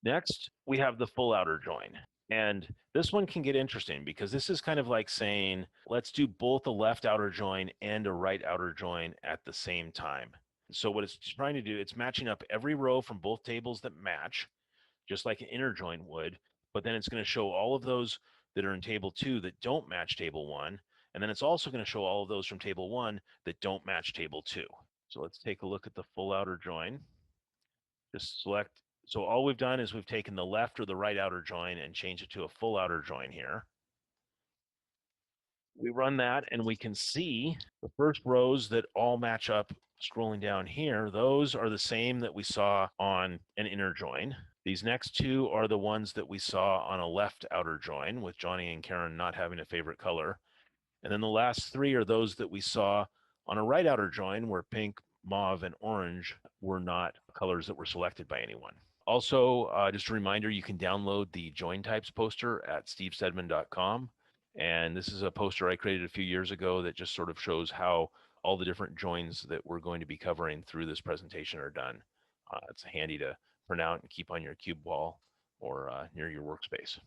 Next, we have the full outer join. And this one can get interesting because this is kind of like saying, let's do both a left outer join and a right outer join at the same time. So what it's trying to do, it's matching up every row from both tables that match, just like an inner join would, but then it's going to show all of those that are in table 2 that don't match table 1. And then it's also going to show all of those from table 1 that don't match table 2. So let's take a look at the full outer join. Just select. So all we've done is we've taken the left or the right outer join and changed it to a full outer join here. We run that and we can see the first rows that all match up scrolling down here. Those are the same that we saw on an inner join. These next two are the ones that we saw on a left outer join, with Johnny and Karen not having a favorite color. And then the last three are those that we saw on a right outer join, where pink, mauve, and orange were not colors that were selected by anyone. Also, just a reminder, you can download the join types poster at stevestedman.com. And this is a poster I created a few years ago that just sort of shows how all the different joins that we're going to be covering through this presentation are done. It's handy to print out and keep on your cube wall or near your workspace.